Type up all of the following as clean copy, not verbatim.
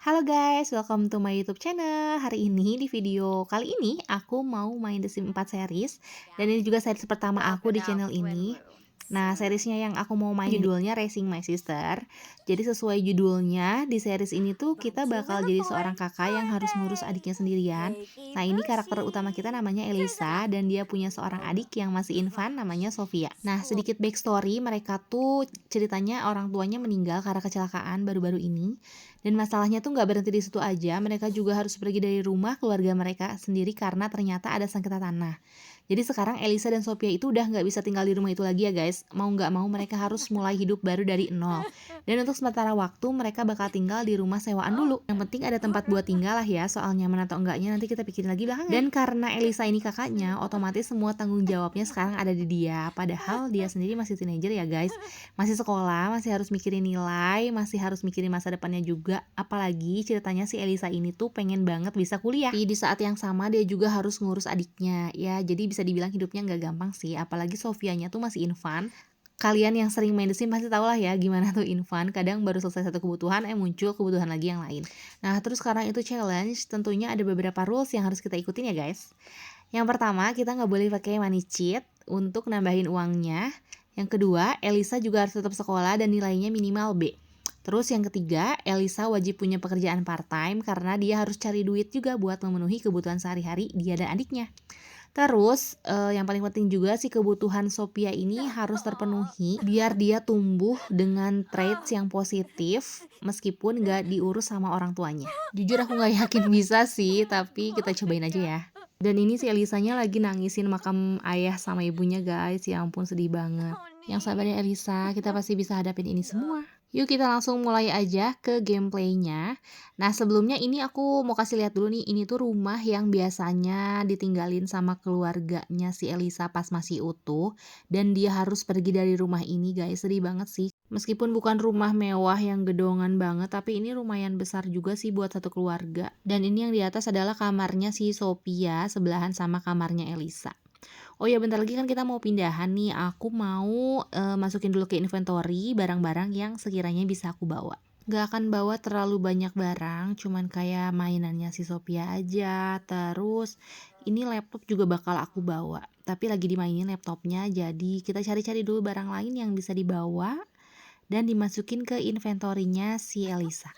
Halo guys, welcome to my YouTube channel. Hari ini di video kali ini aku mau main The Sims 4 series dan ini juga series pertama aku di channel ini. Nah, seriesnya yang aku mau main judulnya Raising My Sister. Jadi sesuai judulnya, di series ini tuh kita bakal jadi seorang kakak yang harus ngurus adiknya sendirian. Nah, ini karakter utama kita namanya Elisa dan dia punya seorang adik yang masih infant namanya Sofia. Nah, sedikit backstory, mereka tuh ceritanya orang tuanya meninggal karena kecelakaan baru-baru ini. Dan masalahnya tuh nggak berhenti di situ aja, mereka juga harus pergi dari rumah keluarga mereka sendiri karena ternyata ada sengketa tanah. Jadi sekarang Elisa dan Sophia itu udah nggak bisa tinggal di rumah itu lagi ya guys. Mau nggak mau mereka harus mulai hidup baru dari nol. Dan untuk sementara waktu mereka bakal tinggal di rumah sewaan dulu. Yang penting ada tempat buat tinggal lah ya. Soal nyaman atau enggaknya nanti kita pikirin lagi belakangan. Dan karena Elisa ini kakaknya, otomatis semua tanggung jawabnya sekarang ada di dia. Padahal dia sendiri masih teenager ya guys. Masih sekolah, masih harus mikirin nilai, masih harus mikirin masa depannya juga. Apalagi ceritanya si Elisa ini tuh pengen banget bisa kuliah. Tapi di saat yang sama dia juga harus ngurus adiknya. Ya, jadi bisa dibilang hidupnya nggak gampang sih. Apalagi Sofianya tuh masih infant. Kalian yang sering main The Sims pasti tau lah ya gimana tuh infant. Kadang baru selesai satu kebutuhan, muncul kebutuhan lagi yang lain. Nah, terus karena itu challenge, tentunya ada beberapa rules yang harus kita ikutin ya guys. Yang pertama, kita nggak boleh pakai money cheat untuk nambahin uangnya. Yang kedua, Elisa juga harus tetap sekolah dan nilainya minimal B. Terus yang ketiga, Elisa wajib punya pekerjaan part-time karena dia harus cari duit juga buat memenuhi kebutuhan sehari-hari dia dan adiknya. Terus yang paling penting juga sih kebutuhan Sophia ini harus terpenuhi biar dia tumbuh dengan traits yang positif meskipun nggak diurus sama orang tuanya. Jujur aku nggak yakin bisa sih, tapi kita cobain aja ya. Dan ini si Elisanya lagi nangisin makam ayah sama ibunya guys, ya ampun sedih banget. Yang sabar ya Elisa, kita pasti bisa hadapin ini semua. Yuk kita langsung mulai aja ke gameplaynya. Nah sebelumnya ini aku mau kasih lihat dulu nih, ini tuh rumah yang biasanya ditinggalin sama keluarganya si Elisa pas masih utuh. Dan dia harus pergi dari rumah ini guys, sedih banget sih. Meskipun bukan rumah mewah yang gedongan banget, tapi ini lumayan besar juga sih buat satu keluarga. Dan ini yang di atas adalah kamarnya si Sophia, sebelahan sama kamarnya Elisa. Oh ya bentar lagi kan kita mau pindahan nih, aku mau masukin dulu ke inventory barang-barang yang sekiranya bisa aku bawa. Gak akan bawa terlalu banyak barang, cuman kayak mainannya si Sophia aja. Terus ini laptop juga bakal aku bawa, tapi lagi dimainin laptopnya, jadi kita cari-cari dulu barang lain yang bisa dibawa dan dimasukin ke inventory-nya si Elisa.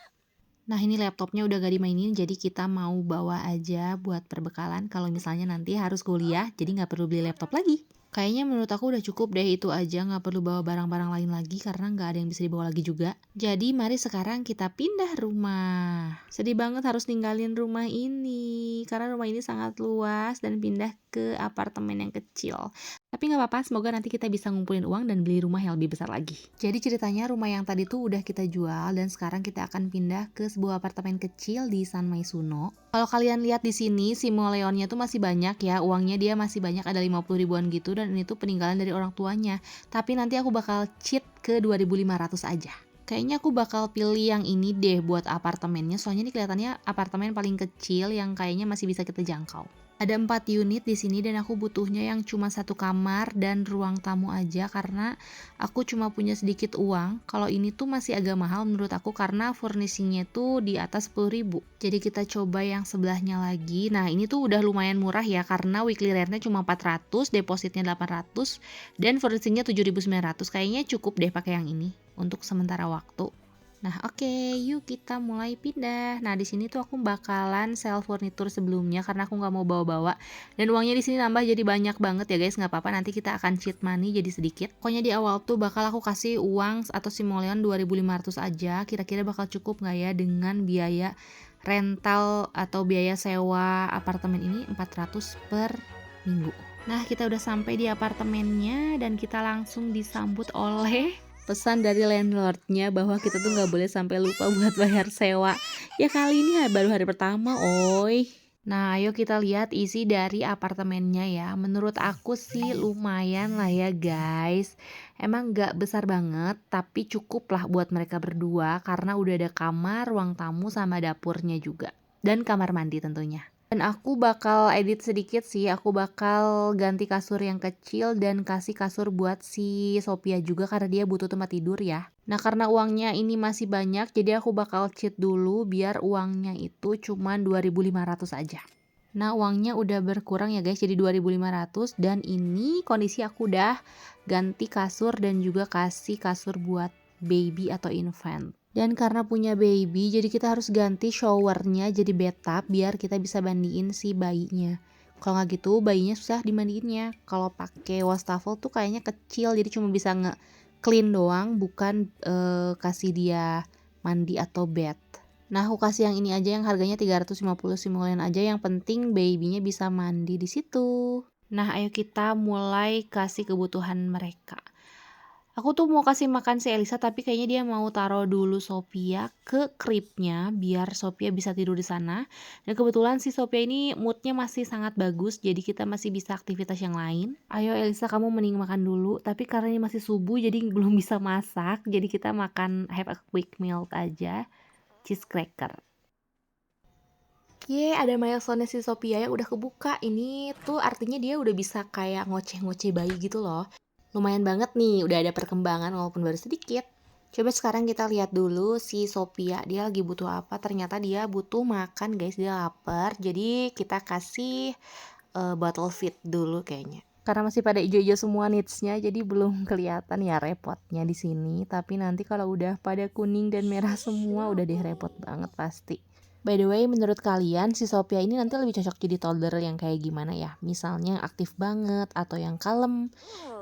Nah ini laptopnya udah gak dimainin, jadi kita mau bawa aja buat perbekalan kalau misalnya nanti harus kuliah, jadi nggak perlu beli laptop lagi. Kayaknya menurut aku udah cukup deh itu aja, nggak perlu bawa barang-barang lain lagi karena nggak ada yang bisa dibawa lagi juga. Jadi mari sekarang kita pindah rumah. Sedih banget harus ninggalin rumah ini karena rumah ini sangat luas dan pindah ke apartemen yang kecil. Tapi nggak apa-apa, semoga nanti kita bisa ngumpulin uang dan beli rumah yang lebih besar lagi. Jadi ceritanya rumah yang tadi tuh udah kita jual dan sekarang kita akan pindah ke sebuah apartemen kecil di San Maisuno. Kalau kalian lihat di sini, simoleonnya tuh masih banyak ya, uangnya dia masih banyak, ada 50 ribuan gitu, dan ini tuh peninggalan dari orang tuanya. Tapi nanti aku bakal cheat ke 2.500 aja. Kayaknya aku bakal pilih yang ini deh buat apartemennya, soalnya ini kelihatannya apartemen paling kecil yang kayaknya masih bisa kita jangkau. Ada 4 unit di sini dan aku butuhnya yang cuma satu kamar dan ruang tamu aja karena aku cuma punya sedikit uang. Kalau ini tuh masih agak mahal menurut aku karena furnishingnya tuh di atas 10.000. Jadi kita coba yang sebelahnya lagi. Nah ini tuh udah lumayan murah ya karena weekly rent-nya cuma 400, depositnya 800, dan furnishingnya 7.900. Kayaknya cukup deh pakai yang ini untuk sementara waktu. Nah oke, yuk kita mulai pindah. Nah di sini tuh aku bakalan sell furniture sebelumnya karena aku nggak mau bawa-bawa. Dan uangnya di sini nambah jadi banyak banget ya guys, nggak apa-apa nanti kita akan cheat money jadi sedikit. Pokoknya di awal tuh bakal aku kasih uang atau simoleon 2.500 aja. Kira-kira bakal cukup nggak ya dengan biaya rental atau biaya sewa apartemen ini 400 per minggu. Nah kita udah sampai di apartemennya dan kita langsung disambut oleh pesan dari landlordnya bahwa kita tuh nggak boleh sampai lupa buat bayar sewa. Ya kali ini baru hari pertama, oi. Nah, ayo kita lihat isi dari apartemennya ya. Menurut aku sih lumayan lah ya guys. Emang nggak besar banget, tapi cukup lah buat mereka berdua karena udah ada kamar, ruang tamu, sama dapurnya juga. Dan kamar mandi tentunya. Dan aku bakal edit sedikit sih, aku bakal ganti kasur yang kecil dan kasih kasur buat si Sophia juga karena dia butuh tempat tidur ya. Nah, karena uangnya ini masih banyak, jadi aku bakal cheat dulu biar uangnya itu cuman 2.500 aja. Nah, uangnya udah berkurang ya guys, jadi 2.500 dan ini kondisi aku udah ganti kasur dan juga kasih kasur buat baby atau infant. Dan karena punya baby, jadi kita harus ganti showernya jadi bathtub biar kita bisa mandiin si bayinya. Kalau nggak gitu, bayinya susah dimandiinnya. Kalau pakai wastafel tuh kayaknya kecil, jadi cuma bisa clean doang, bukan kasih dia mandi atau bath. Nah, aku kasih yang ini aja yang harganya 350 simoleon aja, yang penting babynya bisa mandi di situ. Nah, ayo kita mulai kasih kebutuhan mereka. Aku tuh mau kasih makan si Elisa, tapi kayaknya dia mau taruh dulu Sophia ke cribnya biar Sophia bisa tidur di sana. Dan kebetulan si Sophia ini moodnya masih sangat bagus, jadi kita masih bisa aktivitas yang lain. Ayo Elisa, kamu mending makan dulu. Tapi karena ini masih subuh, jadi belum bisa masak. Jadi kita makan have a quick meal aja, cheese cracker. Ada milestone si Sophia yang udah kebuka. Ini tuh artinya dia udah bisa kayak ngoceh-ngoceh bayi gitu loh. Lumayan banget nih, udah ada perkembangan walaupun baru sedikit. Coba sekarang kita lihat dulu si Sophia, dia lagi butuh apa. Ternyata dia butuh makan guys, dia lapar. Jadi kita kasih bottle feed dulu kayaknya. Karena masih pada ijo-ijo semua needs-nya, jadi belum kelihatan ya repotnya di sini. Tapi nanti kalau udah pada kuning dan merah semua, udah deh repot banget pasti. By the way, menurut kalian si Sophia ini nanti lebih cocok jadi toddler yang kayak gimana ya? Misalnya yang aktif banget atau yang kalem?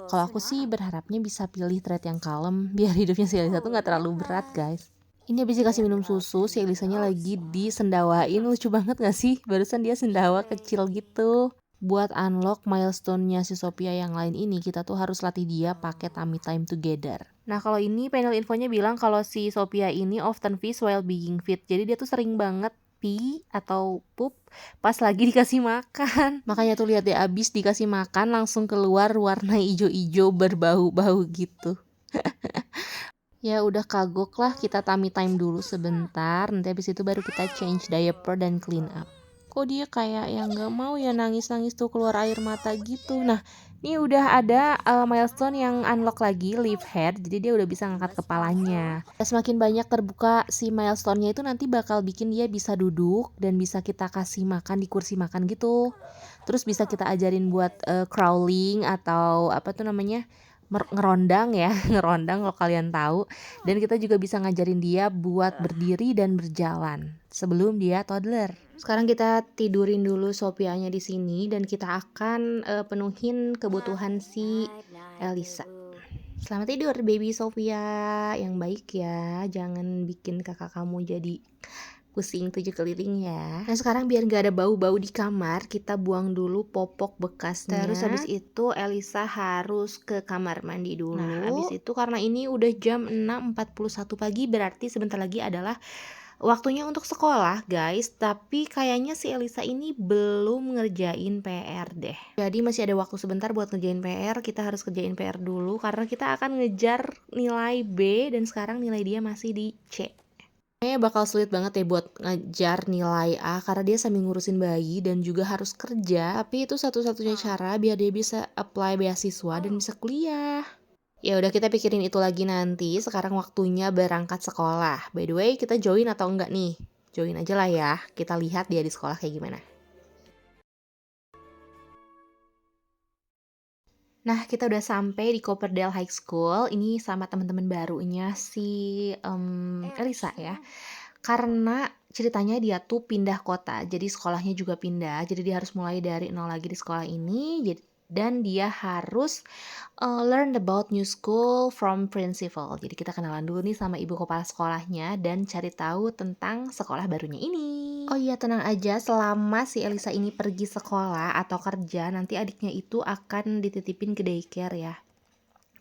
Kalau aku sih berharapnya bisa pilih trait yang kalem biar hidupnya si Elisa tuh nggak terlalu berat guys. Ini habis dikasih minum susu, si Elisanya lagi disendawain, lucu banget gak sih? Barusan dia sendawa kecil gitu. Buat unlock milestone-nya si Sophia yang lain ini, kita tuh harus latih dia pakai tummy time together. Nah, kalau ini panel infonya bilang kalau si Sophia ini often feeds while being fed. Jadi dia tuh sering banget pee atau poop pas lagi dikasih makan. Makanya tuh lihat deh, abis dikasih makan langsung keluar warna ijo-ijo berbau-bau gitu. Ya udah kagok lah, kita tummy time dulu sebentar, nanti habis itu baru kita change diaper dan clean up. Kok dia kayak yang gak mau ya, nangis-nangis tuh keluar air mata gitu. Nah, ini udah ada milestone yang unlock lagi, lift head, jadi dia udah bisa ngangkat kepalanya. Semakin banyak terbuka si milestone-nya itu nanti bakal bikin dia bisa duduk dan bisa kita kasih makan di kursi makan gitu. Terus bisa kita ajarin buat crawling atau apa tuh namanya, ngerondang ya, ngerondang kalau kalian tahu. Dan kita juga bisa ngajarin dia buat berdiri dan berjalan sebelum dia toddler. Sekarang kita tidurin dulu Sophianya di sini dan kita akan penuhin kebutuhan si Elisa. Selamat tidur baby Sophia yang baik ya, jangan bikin kakak kamu jadi pusing 7 keliling ya. Nah sekarang biar gak ada bau-bau di kamar, kita buang dulu popok bekasnya. Terus habis itu Elisa harus ke kamar mandi dulu. Nah habis itu karena ini udah jam 6.41 pagi, berarti sebentar lagi adalah waktunya untuk sekolah guys. Tapi kayaknya si Elisa ini belum ngerjain PR deh. Jadi masih ada waktu sebentar buat ngerjain PR. Kita harus kerjain PR dulu karena kita akan ngejar nilai B dan sekarang nilai dia masih di C. Kayaknya bakal sulit banget ya buat ngejar nilai A karena dia sambil ngurusin bayi dan juga harus kerja. Tapi itu satu-satunya cara biar dia bisa apply beasiswa dan bisa kuliah. Ya udah, kita pikirin itu lagi nanti. Sekarang waktunya berangkat sekolah. By the way, kita join atau enggak nih? Join aja lah ya. Kita lihat dia di sekolah kayak gimana. Nah, kita udah sampai di Copperdale High School. Ini sama teman-teman barunya si Elisa ya. Karena ceritanya dia tuh pindah kota, jadi sekolahnya juga pindah. Jadi dia harus mulai dari nol lagi di sekolah ini. Dan dia harus learn about new school from principal. Jadi kita kenalan dulu nih sama ibu kepala sekolahnya dan cari tahu tentang sekolah barunya ini. Oh iya, tenang aja, selama si Elisa ini pergi sekolah atau kerja, nanti adiknya itu akan dititipin ke daycare ya.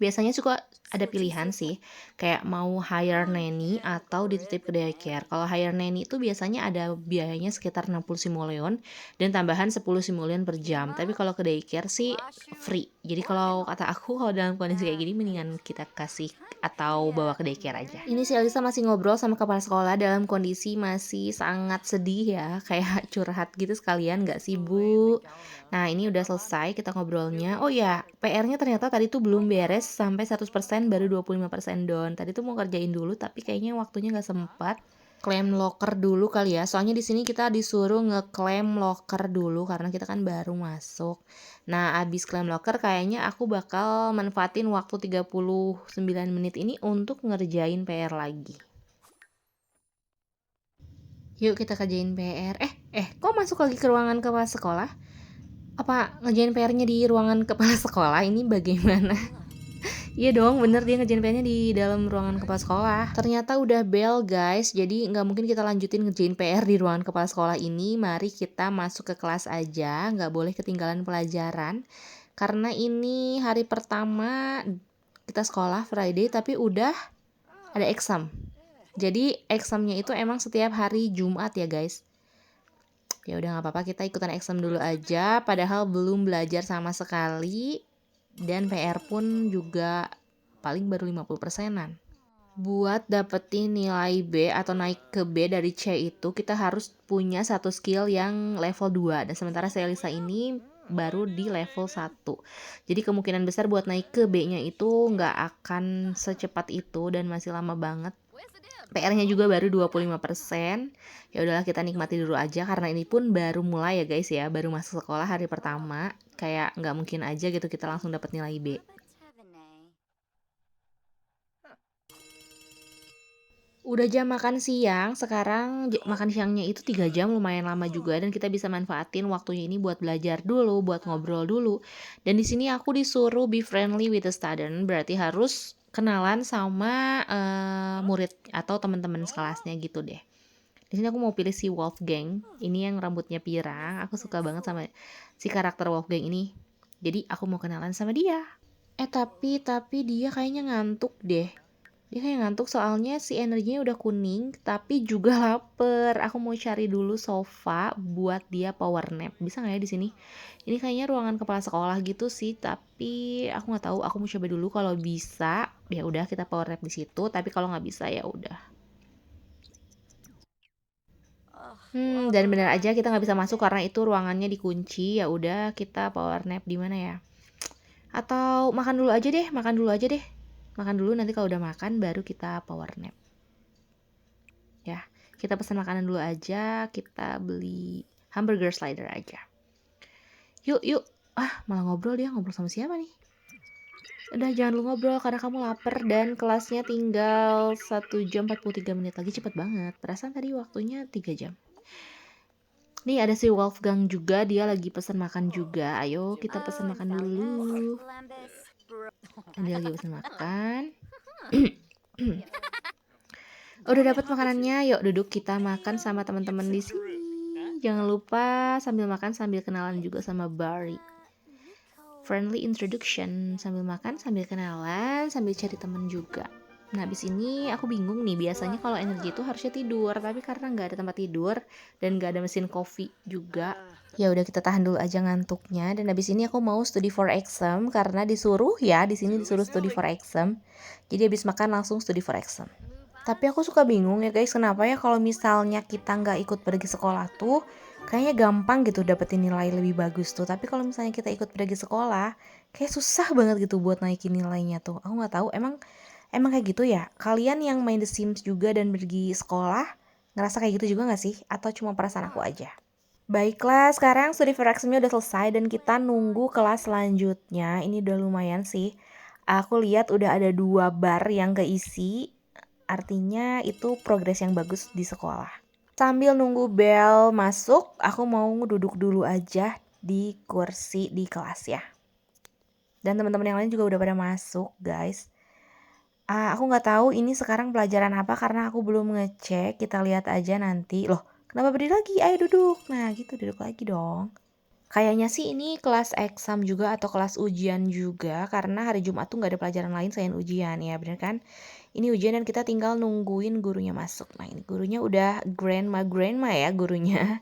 Biasanya suka ada pilihan sih, kayak mau hire nanny atau dititip ke daycare. Kalau hire nanny itu biasanya ada biayanya sekitar 60 simoleon dan tambahan 10 simoleon per jam. Tapi kalau ke daycare sih free. Jadi kalau kata aku, kalau dalam kondisi kayak gini mendingan kita kasih atau bawa ke daycare aja. Ini si Elisa masih ngobrol sama kepala sekolah dalam kondisi masih sangat sedih ya, kayak curhat gitu sekalian, nggak sih Bu? Nah ini udah selesai kita ngobrolnya. Oh ya, PR-nya ternyata tadi tuh belum beres sampai 100%, baru 25% down. Tadi tuh mau kerjain dulu tapi kayaknya waktunya nggak sempat. Klaim locker dulu kali ya, soalnya di sini kita disuruh ngeklaim locker dulu karena kita kan baru masuk. Nah abis klaim locker kayaknya aku bakal manfaatin waktu 39 menit ini untuk ngerjain PR lagi. Yuk kita kerjain PR. Kok masuk lagi ke ruangan kepala sekolah? Apa ngerjain PR-nya di ruangan kepala sekolah? Ini bagaimana? Iya dong, bener dia ngerjain PR-nya di dalam ruangan kepala sekolah. Ternyata udah bel guys, jadi nggak mungkin kita lanjutin ngerjain PR di ruangan kepala sekolah ini. Mari kita masuk ke kelas aja, nggak boleh ketinggalan pelajaran. Karena ini hari pertama kita sekolah Friday, tapi udah ada exam. Jadi examnya itu emang setiap hari Jumat ya guys. Ya udah nggak apa-apa, kita ikutan exam dulu aja. Padahal belum belajar sama sekali. Dan PR pun juga paling baru 50%-an. Buat dapetin nilai B atau naik ke B dari C itu kita harus punya satu skill yang level 2. Dan sementara saya Lisa ini baru di level 1. Jadi kemungkinan besar buat naik ke B-nya itu nggak akan secepat itu dan masih lama banget. PR-nya juga baru 25%. Ya udahlah kita nikmati dulu aja karena ini pun baru mulai ya guys ya, baru masuk sekolah hari pertama. Kayak nggak mungkin aja gitu kita langsung dapat nilai B. Udah jam makan siang, sekarang makan siangnya itu 3 jam, lumayan lama juga dan kita bisa manfaatin waktunya ini buat belajar dulu, buat ngobrol dulu. Dan di sini aku disuruh be friendly with the student, berarti harus kenalan sama murid atau teman-teman sekelasnya gitu deh. Di sini aku mau pilih si Wolfgang, ini yang rambutnya pirang, aku suka banget sama si karakter Wolfgang ini. Jadi aku mau kenalan sama dia. Tapi dia kayaknya ngantuk deh. Dia kayak ngantuk soalnya si energinya udah kuning, tapi juga lapar. Aku mau cari dulu sofa buat dia power nap. Bisa nggak ya di sini? Ini kayaknya ruangan kepala sekolah gitu sih, tapi aku nggak tahu. Aku mau coba dulu kalau bisa. Ya udah kita power nap di situ. Tapi kalau nggak bisa ya udah. Dan benar aja kita nggak bisa masuk karena itu ruangannya dikunci. Ya udah kita power nap di mana ya? Atau makan dulu aja deh, makan dulu aja deh. Makan dulu, nanti kalau udah makan baru kita power nap. Ya, kita pesan makanan dulu aja, kita beli hamburger slider aja. Yuk. Malah ngobrol dia, ngobrol sama siapa nih? Udah jangan lu ngobrol karena kamu lapar dan kelasnya tinggal 1 jam 43 menit lagi, cepet banget. Perasaan tadi waktunya 3 jam. Nih ada si Wolfgang juga, dia lagi pesan makan juga. Ayo kita pesan makan dulu. Dia lagi pesan makan. Udah dapat makanannya, yuk duduk kita makan sama teman-teman di sini. Jangan lupa sambil makan sambil kenalan juga sama Barry. Friendly introduction, sambil makan sambil kenalan sambil cari teman juga. Nah abis ini aku bingung nih, biasanya kalau energi itu harusnya tidur, tapi karena nggak ada tempat tidur dan nggak ada mesin kopi juga, ya udah kita tahan dulu aja ngantuknya. Dan abis ini aku mau study for exam karena disuruh ya, di sini disuruh study for exam. Jadi abis makan langsung study for exam. Tapi aku suka bingung ya guys, kenapa ya kalau misalnya kita nggak ikut pergi sekolah tuh kayaknya gampang gitu dapetin nilai lebih bagus tuh. Tapi kalau misalnya kita ikut pergi sekolah, kayak susah banget gitu buat naikin nilainya tuh. Aku nggak tahu, emang kayak gitu ya? Kalian yang main The Sims juga dan pergi sekolah ngerasa kayak gitu juga nggak sih? Atau cuma perasaan aku aja? Baiklah, sekarang studi fraksinya udah selesai dan kita nunggu kelas selanjutnya. Ini udah lumayan sih. Aku lihat udah ada 2 bar yang keisi. Artinya itu progres yang bagus di sekolah. Sambil nunggu bel masuk, aku mau duduk dulu aja di kursi di kelas ya. Dan teman-teman yang lain juga udah pada masuk, guys. Aku nggak tahu ini sekarang pelajaran apa karena aku belum ngecek. Kita lihat aja nanti. Loh, kenapa berdiri lagi? Ayo duduk. Nah, gitu duduk lagi dong. Kayaknya sih ini kelas exam juga atau kelas ujian juga karena hari Jumat tuh nggak ada pelajaran lain selain ujian ya, bener kan? Ini ujian dan kita tinggal nungguin gurunya masuk. Nah ini gurunya udah grandma ya gurunya.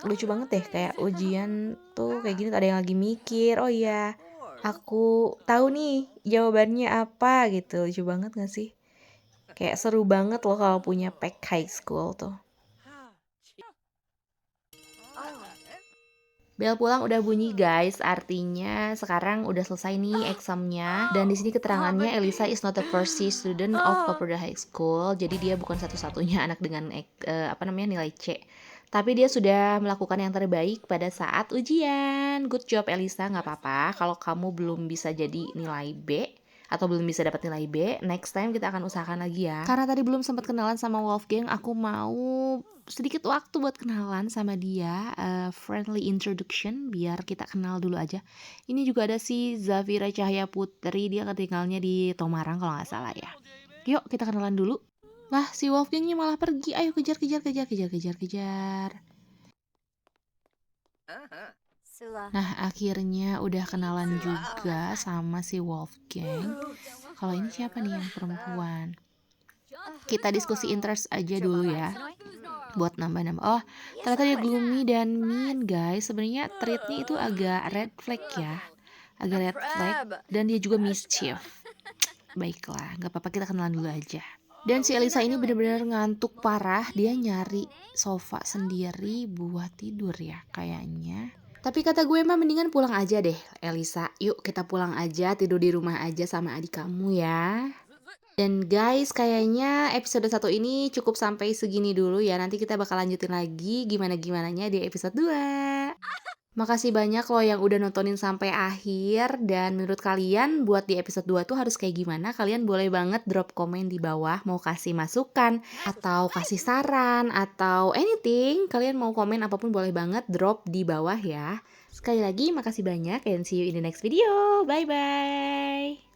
Lucu banget deh kayak ujian tuh kayak gini, ada yang lagi mikir. Oh iya, aku tahu nih jawabannya apa gitu. Lucu banget gak sih? Kayak seru banget loh kalau punya pack high school tuh. Bel pulang udah bunyi guys, artinya sekarang udah selesai nih examnya. Dan di sini keterangannya Elisa is not the first student of Valparaiso High School. Jadi dia bukan satu-satunya anak dengan nilai C. Tapi dia sudah melakukan yang terbaik pada saat ujian. Good job Elisa, nggak apa-apa. Kalau kamu belum bisa jadi nilai B atau belum bisa dapat nilai B, next time kita akan usahakan lagi ya. Karena tadi belum sempat kenalan sama Wolfgang, aku mau sedikit waktu buat kenalan sama dia, friendly introduction biar kita kenal dulu aja. Ini juga ada si Zafira Cahaya Putri, dia tinggalnya di Tomarang kalau nggak salah ya. Yuk kita kenalan dulu. Lah si Wolfgangnya malah pergi, ayo kejar. Nah akhirnya udah kenalan juga sama si Wolfgang. Kalau ini siapa nih yang perempuan? Kita diskusi interest aja dulu ya, buat nambah-nambah. Oh, ternyata dia gloomy dan mean guys. Sebenarnya treatnya itu agak red flag ya, agak red flag. Dan dia juga mischief. Baiklah, nggak apa-apa, kita kenalan dulu aja. Dan si Elisa ini bener-bener ngantuk parah. Dia nyari sofa sendiri buat tidur ya kayaknya. Tapi kata gue mah mendingan pulang aja deh Elisa. Yuk kita pulang aja, tidur di rumah aja sama adik kamu ya. Dan guys, kayaknya episode 1 ini cukup sampai segini dulu ya. Nanti kita bakal lanjutin lagi gimana-gimananya di episode 2. Makasih banyak loh yang udah nontonin sampai akhir. Dan menurut kalian buat di episode 2 tuh harus kayak gimana? Kalian boleh banget drop komen di bawah. Mau kasih masukan, atau kasih saran, atau anything. Kalian mau komen apapun boleh banget drop di bawah ya. Sekali lagi makasih banyak and see you in the next video. Bye-bye.